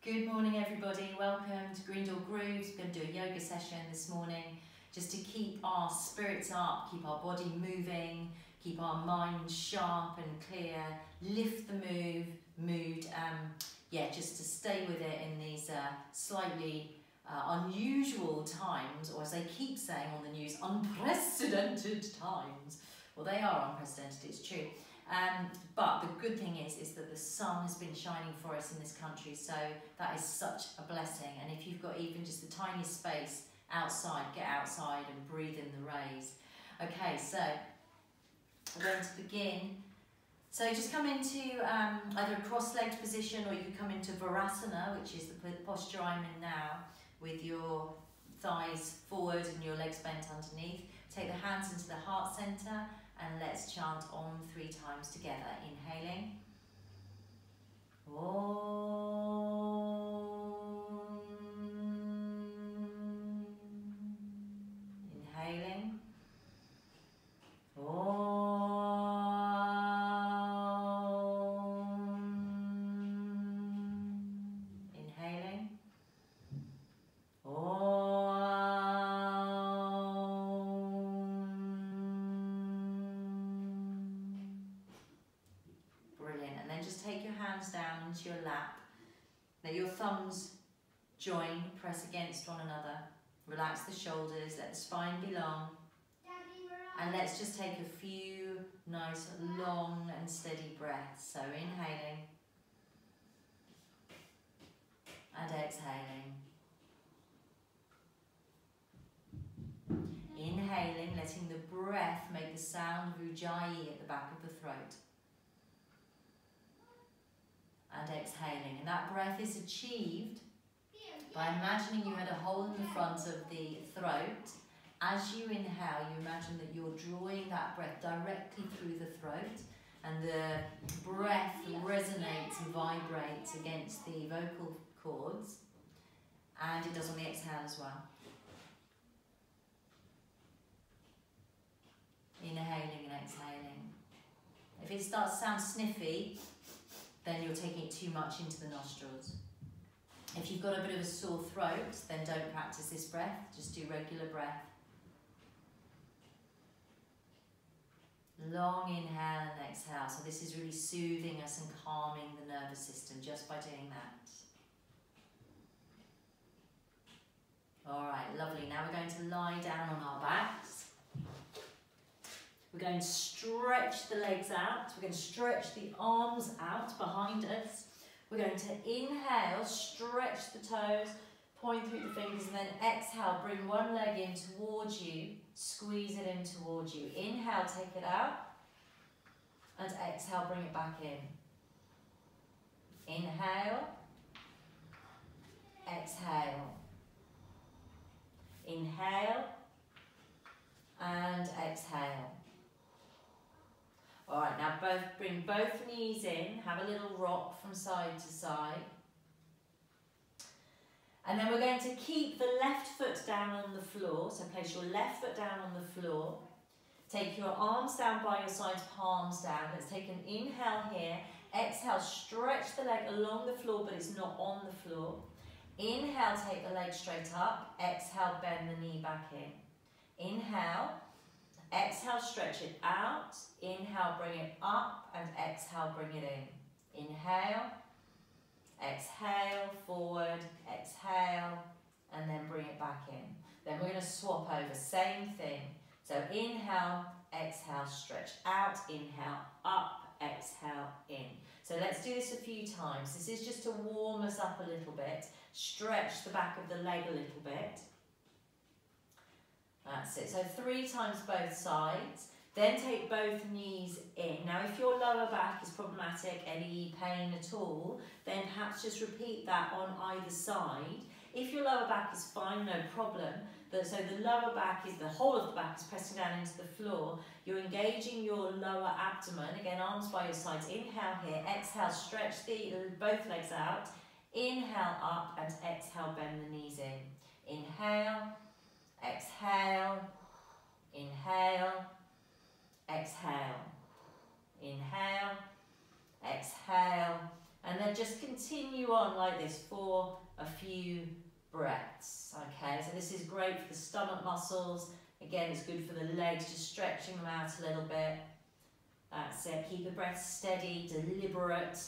Good morning everybody, welcome to Green Door Grooves. We're going to do a yoga session this morning just to keep our spirits up, keep our body moving, keep our mind sharp and clear, lift the mood, just to stay with it in these slightly unusual times, or as they keep saying on the news, unprecedented times. Well, they are unprecedented, it's true. But the good thing is that the sun has been shining for us in this country, so that is such a blessing. And if you've got even just the tiniest space outside, get outside and breathe in the rays. Okay, so we're going to begin. So just come into either a cross-legged position, or you can come into Virasana, which is the posture I'm in now, with your thighs forward and your legs bent underneath. Take the hands into the heart center. And let's chant Om 3 times together. Inhaling. Om. Inhaling. Om. Inhaling. Om. Down into your lap. Let your thumbs join, press against one another. Relax the shoulders, let the spine be long. And let's just take a few nice long and steady breaths. So inhaling and exhaling. Inhaling, letting the breath make the sound of Ujjayi at the back of the throat. And exhaling, and that breath is achieved by imagining you had a hole in the front of the throat. As you inhale, you imagine that you're drawing that breath directly through the throat, and the breath resonates and vibrates against the vocal cords, and it does on the exhale as well. Inhaling and exhaling. If it starts to sound sniffy, then you're taking it too much into the nostrils. If you've got a bit of a sore throat, then don't practice this breath, just do regular breath. Long inhale and exhale, so this is really soothing us and calming the nervous system just by doing that. Alright, lovely. Now we're going to lie down on our backs. We're going to stretch the legs out. We're going to stretch the arms out behind us. We're going to inhale, stretch the toes, point through the fingers, and then exhale, bring one leg in towards you, squeeze it in towards you. Inhale, take it out, and exhale, bring it back in. Inhale, exhale. Inhale, and exhale. All right, now bring both knees in, have a little rock from side to side. And then we're going to keep the left foot down on the floor, so place your left foot down on the floor. Take your arms down by your sides, palms down. Let's take an inhale here. Exhale, stretch the leg along the floor, but it's not on the floor. Inhale, take the leg straight up. Exhale, bend the knee back in. Inhale. Exhale, stretch it out. Inhale, bring it up, and exhale, bring it in. Inhale, exhale, forward, exhale, and then bring it back in. Then we're going to swap over, same thing. So inhale, exhale, stretch out, inhale, up, exhale, in. So let's do this a few times. This is just to warm us up a little bit. Stretch the back of the leg a little bit. That's it. So 3 times both sides. Then take both knees in. Now if your lower back is problematic, any pain at all, then perhaps just repeat that on either side. If your lower back is fine, no problem. So the lower back is, the whole of the back is pressing down into the floor. You're engaging your lower abdomen. Again, arms by your sides. Inhale here. Exhale, stretch both legs out. Inhale up, and exhale, bend the knees in. Inhale. Exhale, inhale, exhale, inhale, exhale, And then just continue on like this for a few breaths. Okay, so this is great for the stomach muscles. Again, it's good for the legs, just stretching them out a little bit. That's it. Keep the breath steady, deliberate.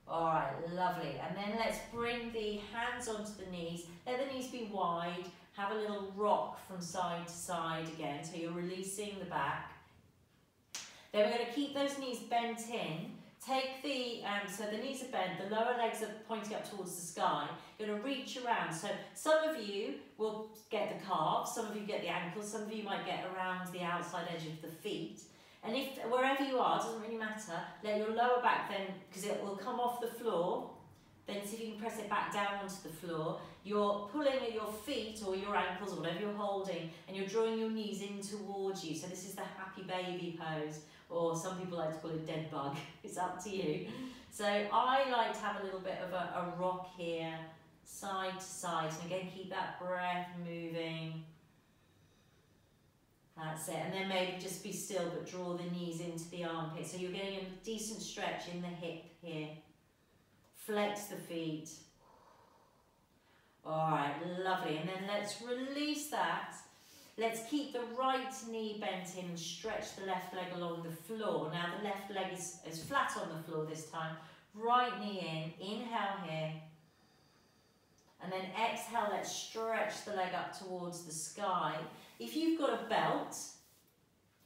All right, lovely. And then let's bring the hands onto the knees. Let the knees be wide. Have a little rock from side to side again. So you're releasing the back. Then we're going to keep those knees bent in. Take the, so the knees are bent, the lower legs are pointing up towards the sky. You're going to reach around. So some of you will get the calves, some of you get the ankles, some of you might get around the outside edge of the feet. And if wherever you are, it doesn't really matter, let your lower back then, because it will come off the floor, then see if you can press it back down onto the floor. You're pulling at your feet or your ankles or whatever you're holding, and you're drawing your knees in towards you. So this is the happy baby pose, or some people like to call it dead bug. It's up to you. So I like to have a little bit of a rock here, side to side. And again, keep that breath moving. That's it. And then maybe just be still, but draw the knees into the armpit. So you're getting a decent stretch in the hip here. Flex the feet. All right, lovely. And then let's release that. Let's keep the right knee bent in and stretch the left leg along the floor. Now the left leg is flat on the floor this time. Right knee in, inhale here. And then exhale, let's stretch the leg up towards the sky. If you've got a belt,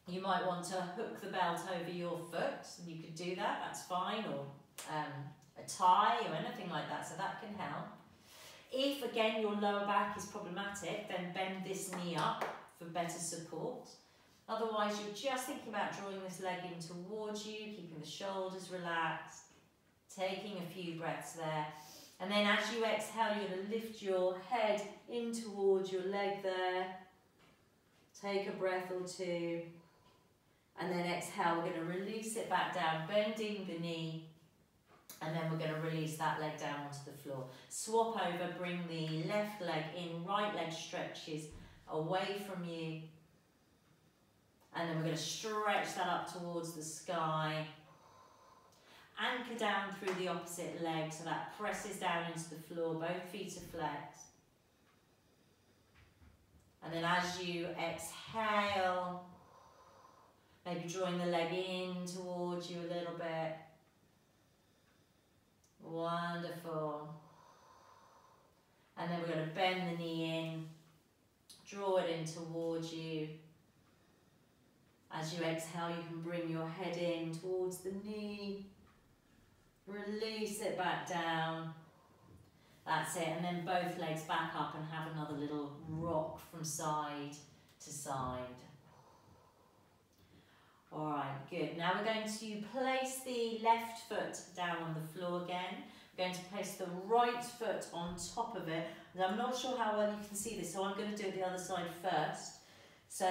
you might want to hook the belt over your foot, and you could do that, that's fine, or a tie or anything like that, so that can help. If, again, your lower back is problematic, then bend this knee up for better support. Otherwise, you're just thinking about drawing this leg in towards you, keeping the shoulders relaxed, taking a few breaths there. And then as you exhale, you're going to lift your head in towards your leg there. Take a breath or two. And then exhale, we're going to release it back down, bending the knee. And then we're going to release that leg down onto the floor. Swap over, bring the left leg in, right leg stretches away from you. And then we're going to stretch that up towards the sky. Anchor down through the opposite leg so that presses down into the floor, both feet are flexed. And then as you exhale, maybe drawing the leg in towards you a little bit. Wonderful. And then we're going to bend the knee in, draw it in towards you. As you exhale, you can bring your head in towards the knee. Release it back down. That's it. And then both legs back up and have another little rock from side to side. All right, good. Now we're going to place the left foot down on the floor again. We're going to place the right foot on top of it. And I'm not sure how well you can see this, so I'm going to do it the other side first. So,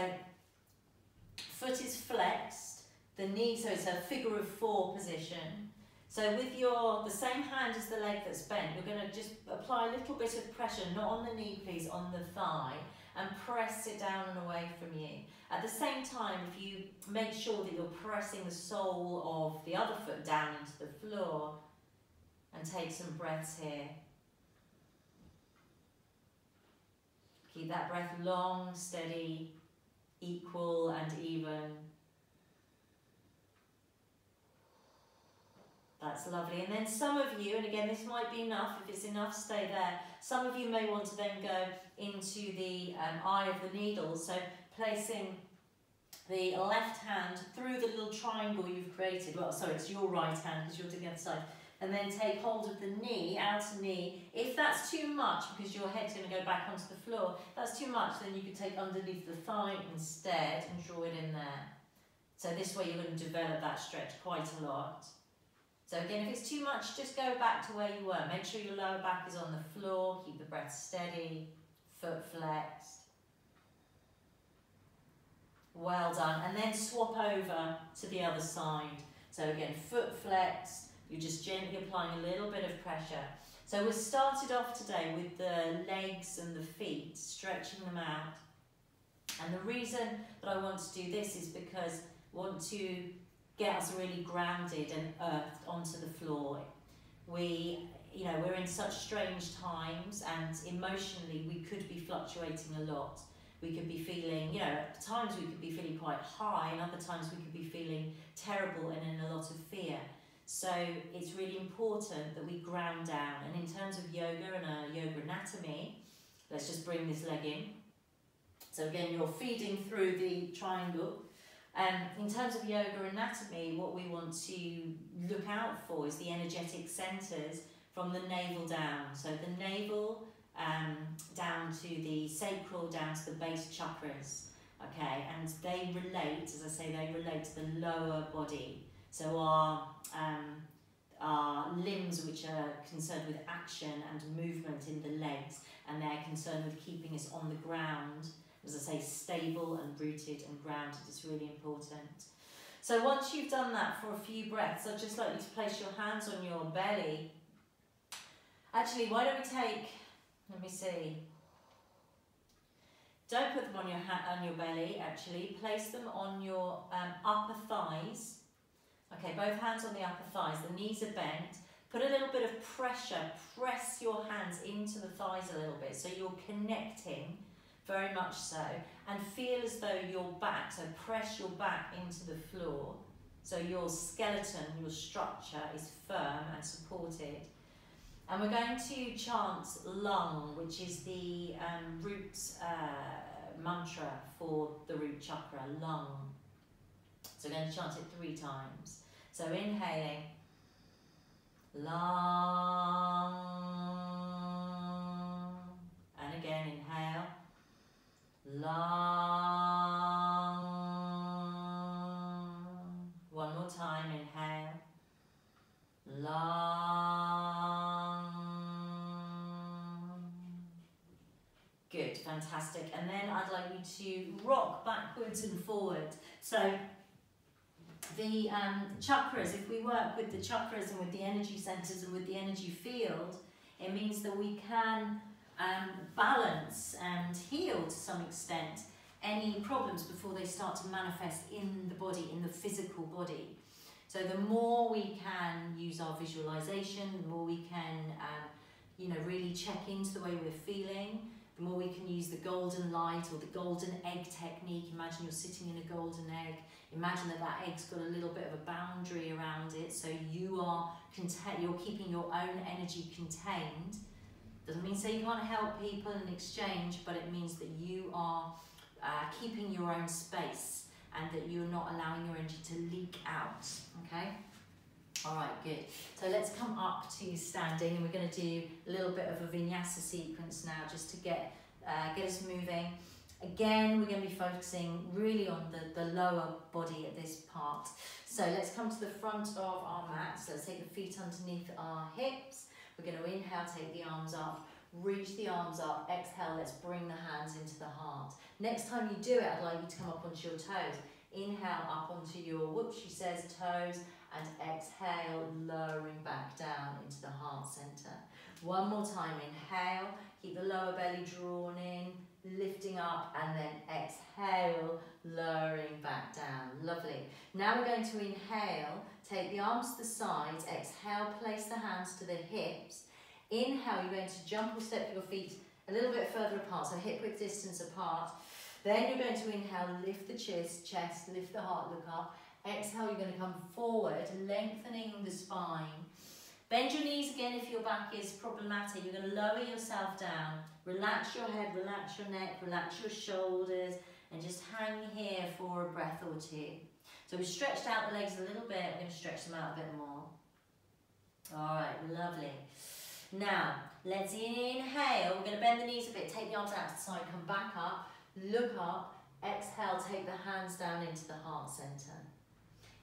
foot is flexed, the knee, so it's a figure of four position. So with the same hand as the leg that's bent, you're going to just apply a little bit of pressure, not on the knee please, on the thigh, and press it down and away from you. At the same time, if you make sure that you're pressing the sole of the other foot down into the floor, and take some breaths here. Keep that breath long, steady, equal and even. That's lovely. And then some of you, and again this might be enough, if it's enough stay there, some of you may want to then go into the eye of the needle, so placing the left hand through the little triangle you've created, well sorry it's your right hand because you're doing the other side, and then take hold of the knee, outer knee. If that's too much, because your head's going to go back onto the floor, if that's too much, then you could take underneath the thigh instead and draw it in there. So this way you're going to develop that stretch quite a lot. So again, if it's too much, just go back to where you were. Make sure your lower back is on the floor, keep the breath steady, foot flexed. Well done. And then swap over to the other side. So again, foot flexed, you're just gently applying a little bit of pressure. So we started off today with the legs and the feet, stretching them out. And the reason that I want to do this is because I want to get us really grounded and earthed onto the floor. we're in such strange times, and emotionally we could be fluctuating a lot. We could be feeling, at times we could be feeling quite high, and other times we could be feeling terrible and in a lot of fear. So it's really important that we ground down. And in terms of yoga and a yoga anatomy, let's just bring this leg in. So again, you're feeding through the triangle. In terms of yoga anatomy, what we want to look out for is the energetic centres from the navel down. So the navel down to the sacral, down to the base chakras. Okay, and they relate, as I say, they relate to the lower body. So our limbs, which are concerned with action and movement in the legs, and they're concerned with keeping us on the ground, as I say, stable and rooted and grounded is really important. So once you've done that for a few breaths, I'd just like you to place your hands on your belly. Actually, why don't we take, let me see. Don't put them on your belly, actually. Place them on your upper thighs. Okay, both hands on the upper thighs. The knees are bent. Put a little bit of pressure. Press your hands into the thighs a little bit so you're connecting, very much so. And feel as though your back, so press your back into the floor so your skeleton, your structure is firm and supported. And we're going to chant lung, which is the root mantra for the root chakra, lung. So we're going to chant it 3 times. So inhaling, lung, and again inhale, lung. One more time, inhale, lung. Good, fantastic. And then I'd like you to rock backwards and forward. So the chakras, if we work with the chakras and with the energy centers and with the energy field, it means that we can balance and heal to some extent any problems before they start to manifest in the body, in the physical body. So the more we can use our visualization, the more we can really check into the way we're feeling, the more we can use the golden light or the golden egg technique. Imagine you're sitting in a golden egg. Imagine that egg's got a little bit of a boundary around it, so you're keeping your own energy contained. Doesn't mean say you can't help people in exchange, but it means that you are keeping your own space and that you're not allowing your energy to leak out, okay? All right, good. So let's come up to standing, and we're going to do a little bit of a vinyasa sequence now just to get us moving. Again, we're going to be focusing really on the lower body at this part. So let's come to the front of our mat. So let's take the feet underneath our hips. We're going to inhale, take the arms up, reach the arms up. Exhale, let's bring the hands into the heart. Next time you do it, I'd like you to come up onto your toes. Inhale up onto your, whoops, she says, toes, and exhale, lowering back down into the heart center. One more time, inhale, keep the lower belly drawn in, lifting up, and then exhale, lowering back down. Lovely. Now we're going to inhale, take the arms to the sides, exhale, place the hands to the hips. Inhale, you're going to jump or step your feet a little bit further apart, so hip width distance apart. Then you're going to inhale, lift the chest, lift the heart, look up. Exhale, you're going to come forward, lengthening the spine. Bend your knees again if your back is problematic. You're going to lower yourself down. Relax your head, relax your neck, relax your shoulders, and just hang here for a breath or 2. So we've stretched out the legs a little bit. We're going to stretch them out a bit more. All right, lovely. Now, let's inhale. We're going to bend the knees a bit. Take the arms out to the side. Come back up. Look up. Exhale. Take the hands down into the heart center.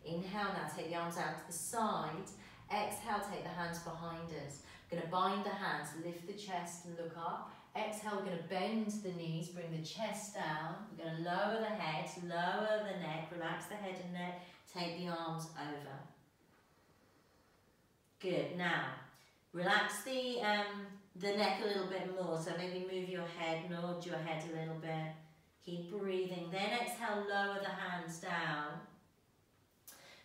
Inhale now. Take the arms out to the side. Exhale. Take the hands behind us. We're going to bind the hands. Lift the chest and look up. Exhale. We're going to bend the knees. Bring the chest down. We're going to lower the head. Lower the neck. Relax the head and neck. Take the arms over. Good. Now, relax the neck a little bit more. So maybe move your head, nod your head a little bit. Keep breathing. Then exhale, lower the hands down.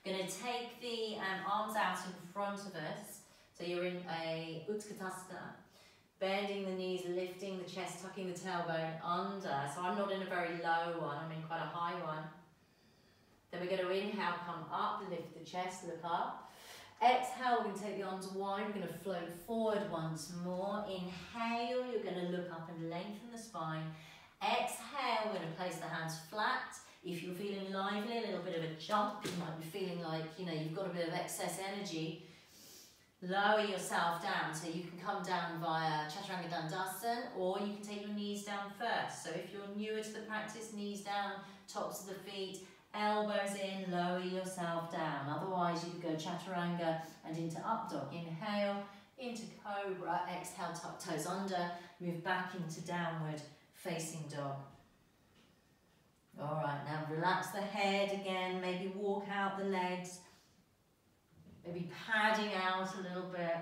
Going to take the arms out in front of us. So you're in a Utkatasana, bending the knees, lifting the chest, tucking the tailbone under. So I'm not in a very low one, I'm in quite a high one. Then we're going to inhale, come up, lift the chest, look up. Exhale, we're going to take the arms wide, we're going to float forward once more. Inhale, you're going to look up and lengthen the spine. Exhale, we're going to place the hands flat. If you're feeling lively, a little bit of a jump, you might be feeling like, you know, you've got a bit of excess energy. Lower yourself down, so you can come down via Chaturanga Dandasana, or you can take your knees down first. So if you're newer to the practice, knees down, tops of the feet, elbows in, lower yourself down. Otherwise, you could go Chaturanga and into up dog. Inhale, into cobra, exhale, tuck toes under, move back into downward facing dog. All right, now relax the head again, maybe walk out the legs. Maybe padding out a little bit.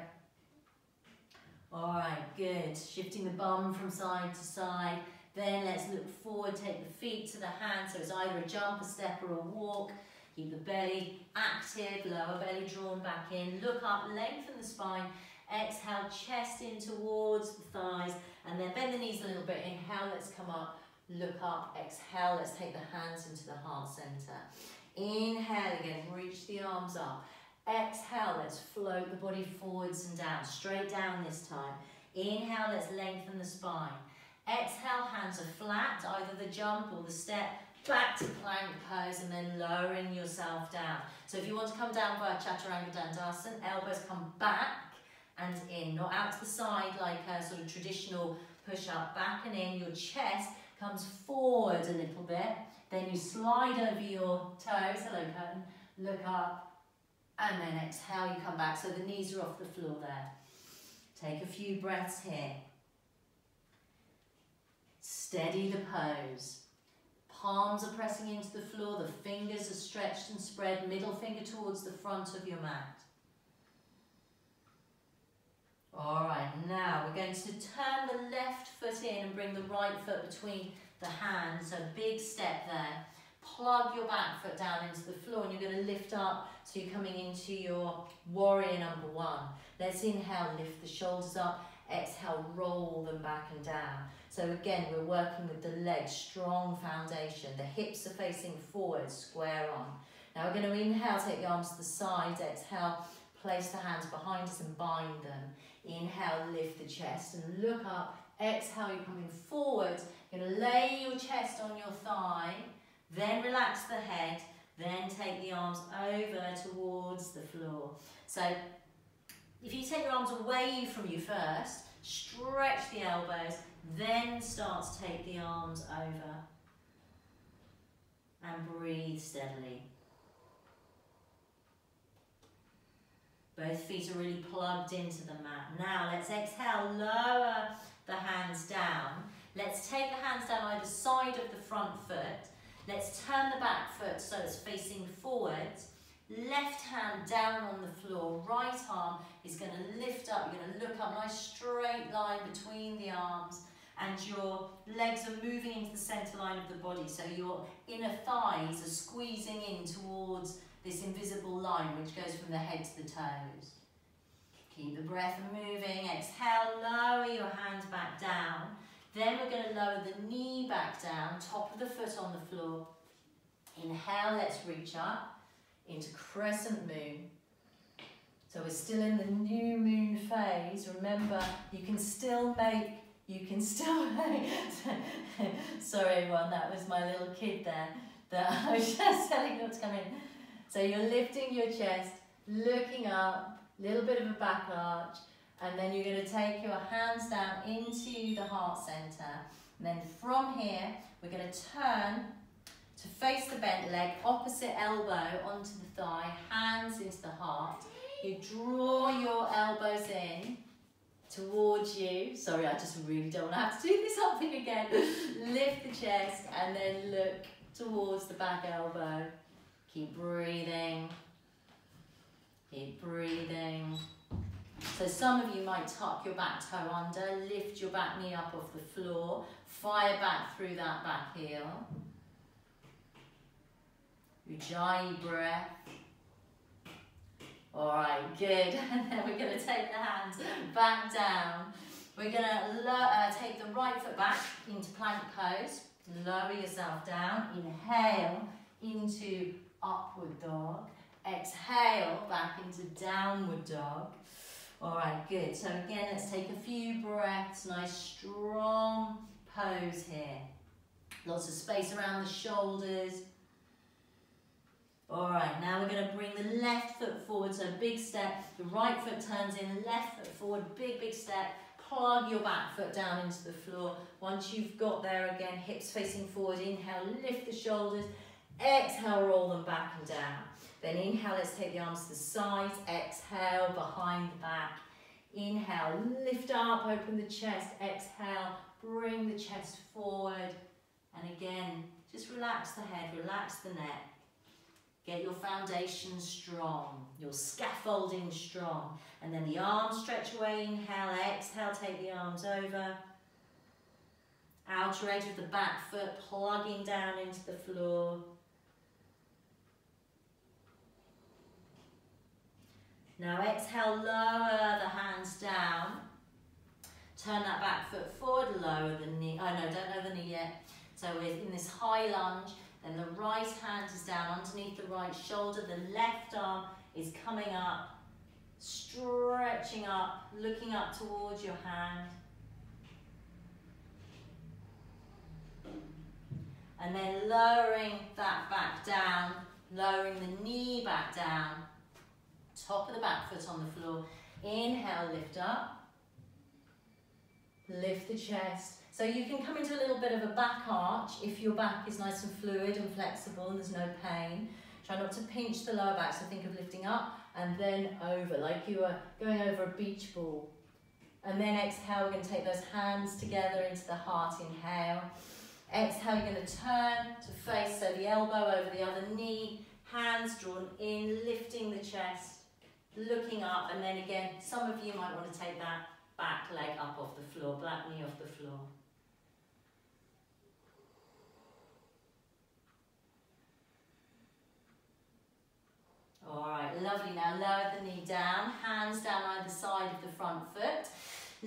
All right, good. Shifting the bum from side to side. Then let's look forward, take the feet to the hands. So it's either a jump, a step, or a walk. Keep the belly active, lower belly drawn back in. Look up, lengthen the spine. Exhale, chest in towards the thighs. And then bend the knees a little bit. Inhale, let's come up. Look up. Exhale, let's take the hands into the heart center. Inhale again, reach the arms up. Exhale, let's float the body forwards and down, straight down this time. Inhale, let's lengthen the spine. Exhale, hands are flat, either the jump or the step, back to plank pose, and then lowering yourself down. So if you want to come down via Chaturanga Dandasana, elbows come back and in, not out to the side like a sort of traditional push-up, back and in. Your chest comes forward a little bit, then you slide over your toes, hello curtain, look up, and then exhale, you come back, so the knees are off the floor there. Take a few breaths here. Steady the pose. Palms are pressing into the floor, the fingers are stretched and spread, middle finger towards the front of your mat. All right, now we're going to turn the left foot in and bring the right foot between the hands, so big step there. Plug your back foot down into the floor and you're going to lift up, so you're coming into your warrior number one. Let's inhale, lift the shoulders up, exhale, roll them back and down. So again, we're working with the legs, strong foundation. The hips are facing forward, square on. Now we're going to inhale, take the arms to the side, exhale, place the hands behind us and bind them. Inhale, lift the chest and look up. Exhale, you're coming forward. You're going to lay your chest on your thigh. Then relax the head, then take the arms over towards the floor. So if you take your arms away from you first, stretch the elbows, then start to take the arms over and breathe steadily. Both feet are really plugged into the mat. Now let's exhale, lower the hands down. Let's take the hands down either side of the front foot. Let's turn the back foot so it's facing forward. Left hand down on the floor. Right arm is going to lift up. You're going to look up, nice straight line between the arms. And your legs are moving into the center line of the body. So your inner thighs are squeezing in towards this invisible line which goes from the head to the toes. Keep the breath moving. Exhale, lower your hands back down. Then we're going to lower the knee back down, top of the foot on the floor. Inhale, let's reach up into crescent moon. So we're still in the new moon phase. Remember, you can still make, sorry everyone, that was my little kid there that I was just telling not to come in. So you're lifting your chest, looking up, little bit of a back arch, and then you're going to take your hands down into the heart center. And then from here, we're going to turn to face the bent leg, opposite elbow onto the thigh, hands into the heart. You draw your elbows in towards you. Sorry, I just really don't want to have to do this whole thing again. Lift the chest and then look towards the back elbow. Keep breathing. Keep breathing. So some of you might tuck your back toe under, lift your back knee up off the floor, fire back through that back heel. Ujjayi breath. All right, good. And then we're going to take the hands back down. We're going to take the right foot back into plank pose. Lower yourself down. Inhale into upward dog. Exhale back into downward dog. All right, good. So again, let's take a few breaths. Nice strong pose here. Lots of space around the shoulders. All right, now we're going to bring the left foot forward, so big step. The right foot turns in, left foot forward, big step. Plug your back foot down into the floor. Once you've got there again, hips facing forward, inhale, lift the shoulders. Exhale, roll them back and down. Then inhale, let's take the arms to the sides. Exhale, behind the back. Inhale, lift up, open the chest. Exhale, bring the chest forward. And again, just relax the head, relax the neck. Get your foundation strong, your scaffolding strong. And then the arms stretch away, inhale, exhale, take the arms over. Outer edge of the back foot plugging down into the floor. Now exhale, lower the hands down. Turn that back foot forward, lower the knee. Oh no, don't lower the knee yet. So we're in this high lunge. Then the right hand is down underneath the right shoulder. The left arm is coming up, stretching up, looking up towards your hand. And then lowering that back down, lowering the knee back down. Top of the back foot on the floor. Inhale, lift up. Lift the chest. So you can come into a little bit of a back arch if your back is nice and fluid and flexible and there's no pain. Try not to pinch the lower back, so think of lifting up and then over, like you are going over a beach ball. And then exhale, we're going to take those hands together into the heart, inhale. Exhale, you're going to turn to face, so the elbow over the other knee, hands drawn in, lifting the chest, looking up, and then again, some of you might want to take that back leg up off the floor, back knee off the floor. All right, lovely. Now lower the knee down, hands down either side of the front foot.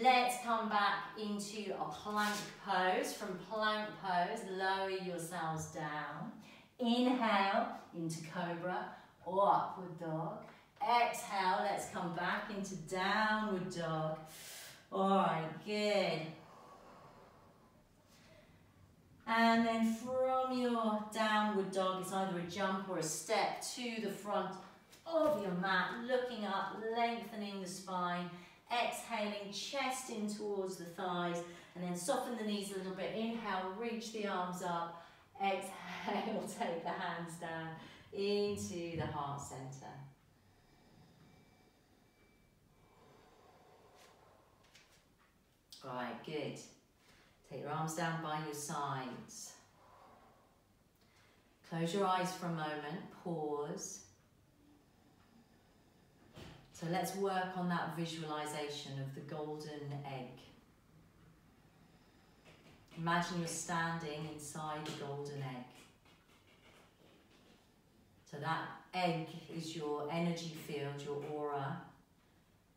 Let's come back into a plank pose. From plank pose, lower yourselves down. Inhale into cobra or upward dog. Exhale, let's come back into downward dog. All right, good. And then from your downward dog, it's either a jump or a step to the front of your mat, looking up, lengthening the spine, exhaling, chest in towards the thighs, and then soften the knees a little bit. Inhale, reach the arms up. Exhale, take the hands down into the heart center. All right, good. Take your arms down by your sides. Close your eyes for a moment, pause. So let's work on that visualization of the golden egg. Imagine you're standing inside the golden egg. So that egg is your energy field, your aura.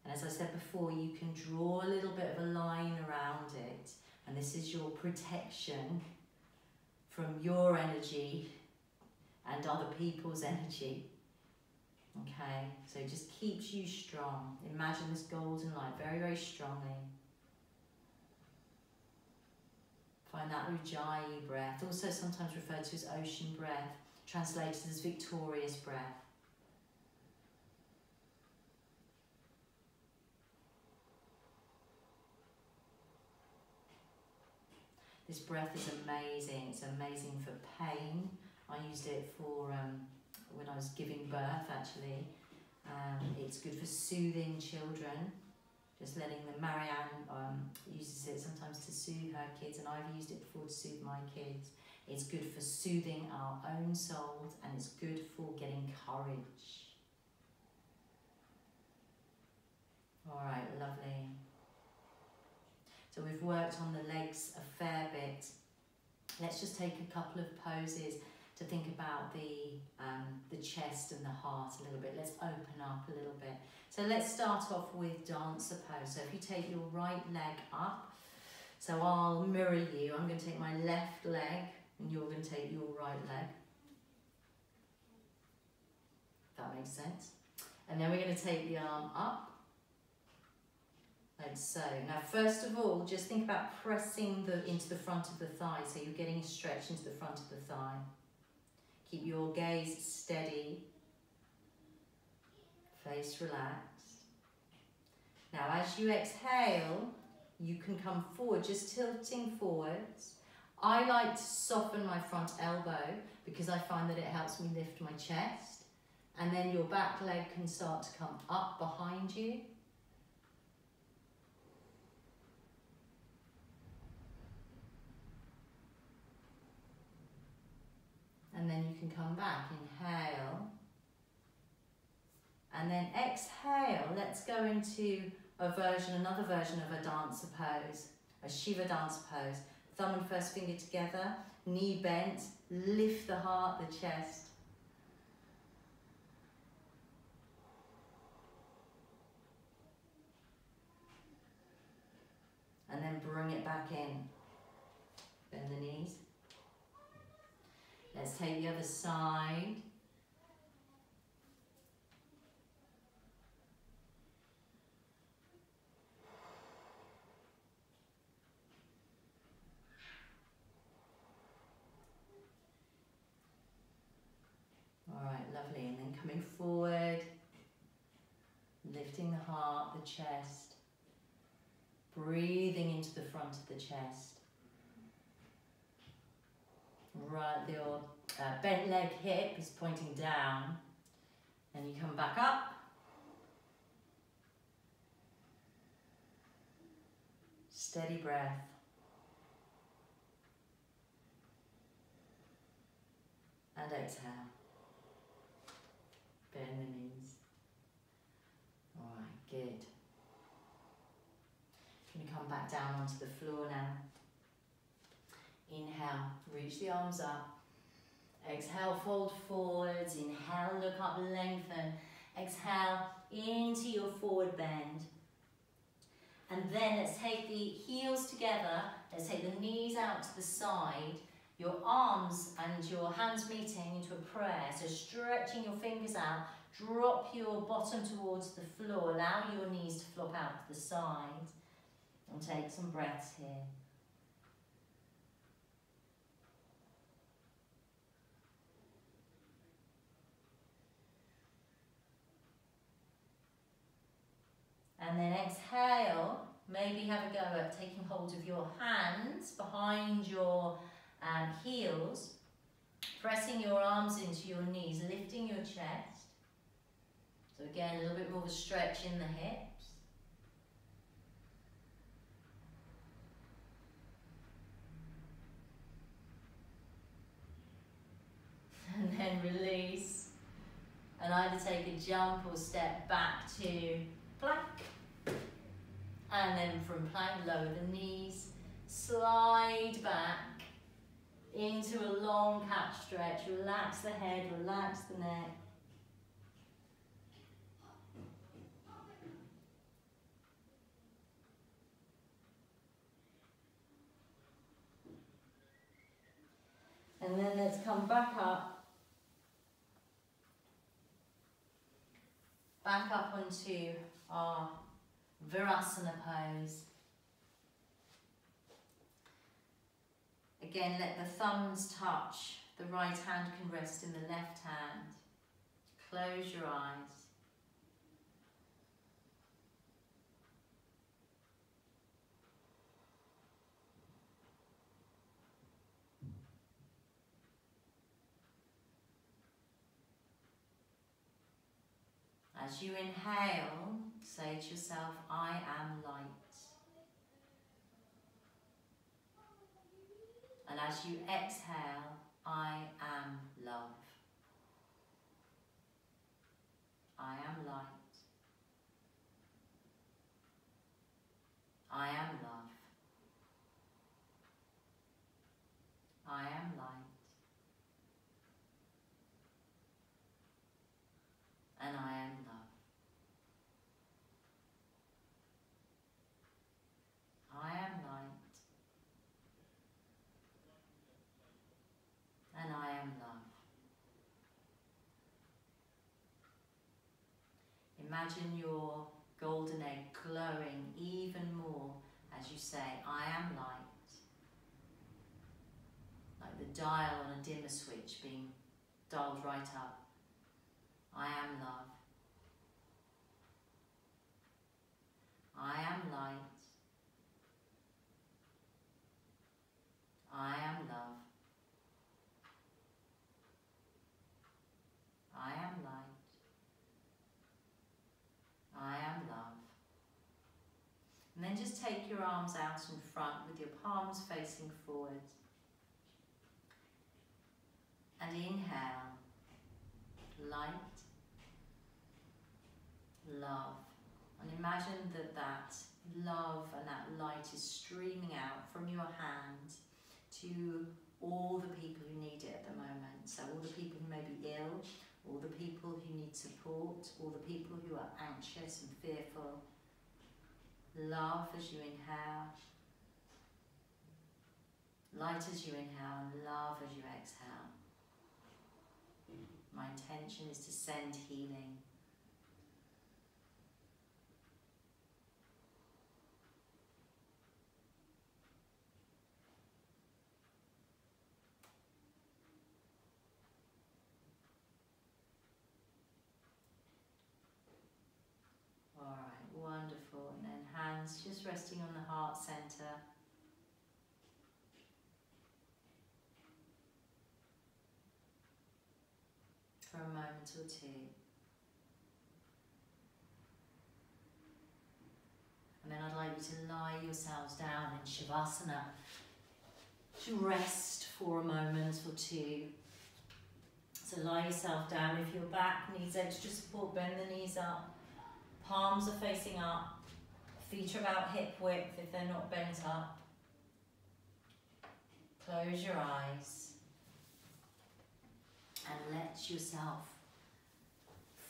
And as I said before, you can draw a little bit of a line around it. And this is your protection from your energy and other people's energy. Okay, so it just keeps you strong. Imagine this golden light very, very strongly. Find that Ujjayi breath, also sometimes referred to as ocean breath, translated as victorious breath. This breath is amazing. It's amazing for pain. I used it for when I was giving birth, actually. It's good for soothing children. Just letting them, Marianne uses it sometimes to soothe her kids, and I've used it before to soothe my kids. It's good for soothing our own souls, and it's good for getting courage. All right, lovely. So we've worked on the legs a fair bit. Let's just take a couple of poses to think about the chest and the heart a little bit. Let's open up a little bit. So let's start off with dancer pose. So if you take your right leg up, so I'll mirror you. I'm going to take my left leg and you're going to take your right leg. If that makes sense. And then we're going to take the arm up, like so. Now first of all, just think about pressing into the front of the thigh, so you're getting a stretch into the front of the thigh. Keep your gaze steady, face relaxed. Now as you exhale, you can come forward, just tilting forwards. I like to soften my front elbow because I find that it helps me lift my chest. And then your back leg can start to come up behind you. And then you can come back, inhale. And then exhale, let's go into another version of a dancer pose, a Shiva dancer pose. Thumb and first finger together, knee bent, lift the heart, the chest. And then bring it back in. Bend the knees. Let's take the other side. All right, lovely. And then coming forward, lifting the heart, the chest, breathing into the front of the chest. Right, your bent leg hip is pointing down, and you come back up. Steady breath. And exhale. Bend the knees. All right, good. Going to come back down onto the floor now. Inhale, reach the arms up. Exhale, fold forwards. Inhale, look up, lengthen. Exhale, into your forward bend. And then let's take the heels together. Let's take the knees out to the side. Your arms and your hands meeting into a prayer. So stretching your fingers out. Drop your bottom towards the floor. Allow your knees to flop out to the side. And take some breaths here. And then exhale, maybe have a go at taking hold of your hands behind your heels, pressing your arms into your knees, lifting your chest. So again, a little bit more of a stretch in the hips. And then release. And either take a jump or step back to plank. And then from plank, lower the knees, slide back into a long cat stretch. Relax the head, relax the neck. And then let's come back up onto our Virasana pose. Again, let the thumbs touch. The right hand can rest in the left hand. Close your eyes. As you inhale, say to yourself, I am light. And as you exhale, I am love. I am light. I am love. I am light. imagine your golden egg glowing even more as you say, I am light. Like the dial on a dimmer switch being dialed right up. I am love. I am light. I am love. I am light. I am love. And then just take your arms out in front with your palms facing forward. And inhale, light, love. And imagine that that love and that light is streaming out from your hand to all the people who need it at the moment. So all the people who may be ill, all the people who need support, all the people who are anxious and fearful. Love as you inhale, light as you inhale, and love as you exhale. My intention is to send healing. Alright, wonderful. And then hands just resting on the heart center. For a moment or two. And then I'd like you to lie yourselves down in Shavasana to rest for a moment or two. So lie yourself down. If your back needs extra support, bend the knees up. Palms are facing up. Feet are about hip width if they're not bent up. Close your eyes. And let yourself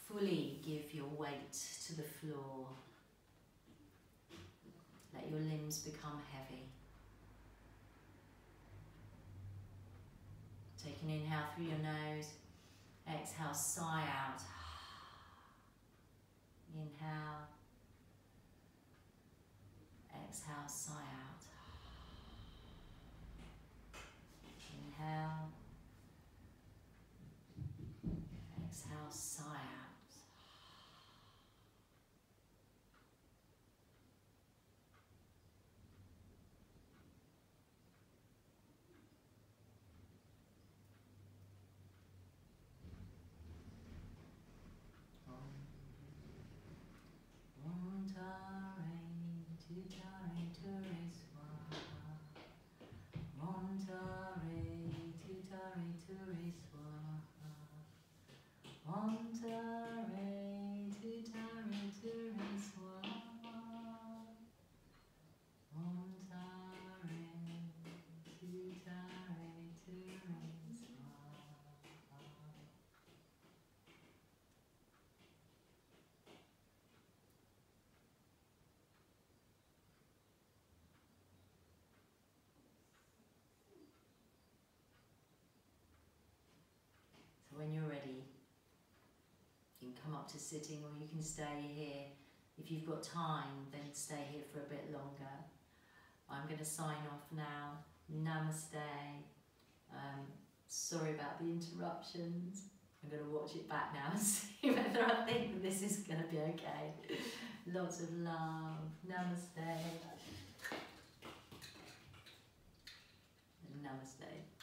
fully give your weight to the floor. Let your limbs become heavy. Take an inhale through your nose. Exhale, sigh out. Inhale. Exhale, sigh out. Inhale. Exhale, sigh out. Om Tare, Tutare, Ture Swaha. Om Tare, Tutare, Ture Swaha. Om Tare, Tutare, Ture Swaha. Om Tare, Tutare, Ture Swaha. So when you're ready, you can come up to sitting or you can stay here. If you've got time, then stay here for a bit longer. I'm going to sign off now. Namaste. Sorry about the interruptions. I'm going to watch it back now and see whether I think that this is going to be okay. Lots of love. Namaste. Namaste.